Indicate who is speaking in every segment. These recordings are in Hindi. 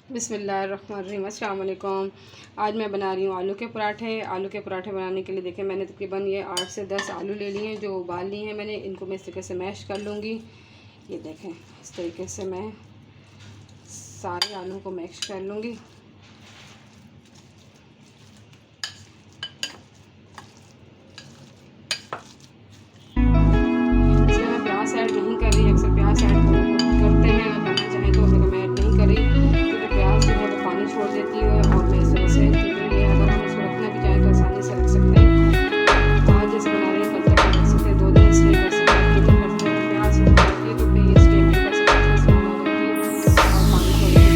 Speaker 1: बिस्मिल्लाहिर्रहमानिर्रहीम। अस्सलाम वालेकुम। आज मैं बना रही हूँ आलू के पराठे। आलू के पराठे बनाने के लिए देखें मैंने तकरीबन ये 8 से 10 आलू ले लिए हैं जो उबाल लिए हैं मैंने। इनको मैं इस तरीके से मैश कर लूँगी। ये देखें इस तरीके से मैं सारे आलू को मैश कर लूँगी। इसमें मैं प्याज ऐड नहीं कर रही। अक्सर प्याज ऐड करते हैं, करना चाहें तो, अगर मैं ऐड नहीं कर रही क्योंकि प्याज जो है वो पानी छोड़ देती है। और मैं इस वजह से क्योंकि ये अगर हम इसको रखना भी चाहें तो आसानी से रख सकते हैं। आज जैसे बना रहे हैं कल तक रख सकते हैं, 2 दिन स्टे कर सकते हैं। प्याज होती है तो फिर ये स्टे नहीं कर सकते, और पानी छोड़ देती है।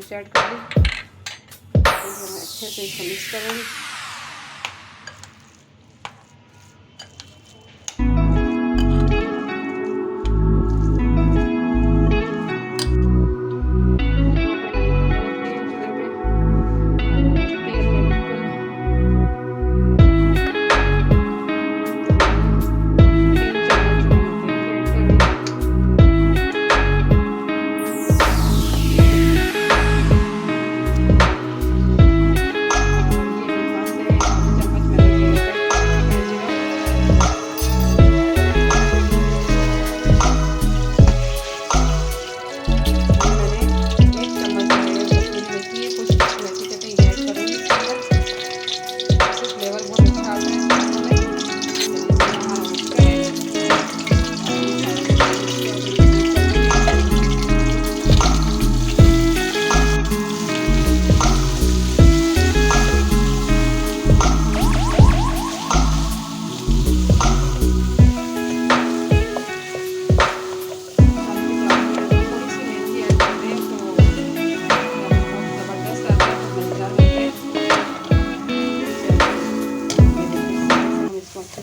Speaker 1: ऐड कर दी, मैं अच्छे से इसको मिक्स करूँगी।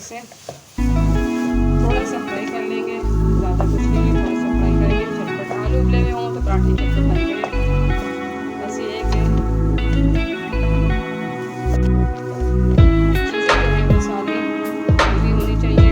Speaker 1: से थोड़ा सा फ्राई कर लेंगे, ज़्यादा कुछ नहीं, थोड़ा सा फ्राई करेंगे। झटपट आलू उबले हुए हों तो पराठे झटपट बनते हैं। बस ये है कि चीज़ें जो हैं वो सारी भी होनी चाहिए।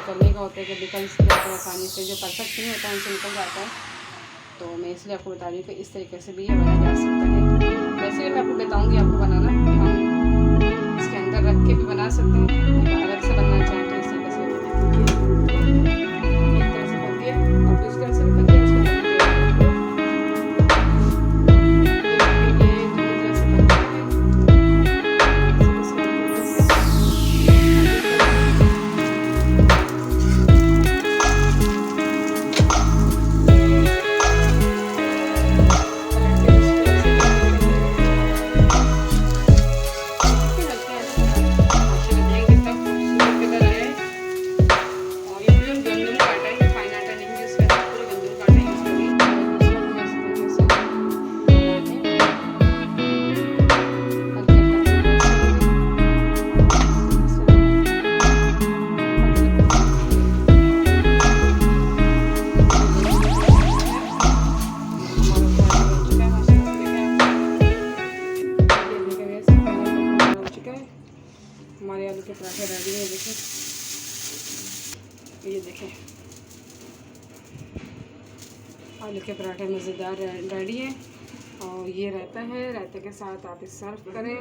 Speaker 1: करने का होता है कि निकल आसानी से, जो परफेक्ट नहीं होता है उनसे निकल जाता है। तो मैं इसलिए आपको बता रही हूँ कि इस तरीके से भी ये बनाया जा सकता है। वैसे मैं आपको बताऊँगी आपको बनाना कि हम इसके अंदर रख के भी बना सकते हैं, अलग से बनना चाहें तो इस तरीके से एक तरह से बन गया और दूसरी तरह से भी बन गया। आलू के पराठे मज़ेदार रेडी हैं। और ये रायता है, रायते के साथ आप इसे सर्व करें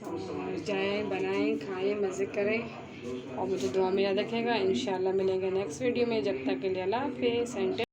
Speaker 1: और जाएँ बनाएं खाएं मज़े करें और मुझे दुआ में याद रखेगा। इंशाल्लाह मिलेंगे नेक्स्ट वीडियो में। जब तक के लिए अल्लाह हाफ़िज़।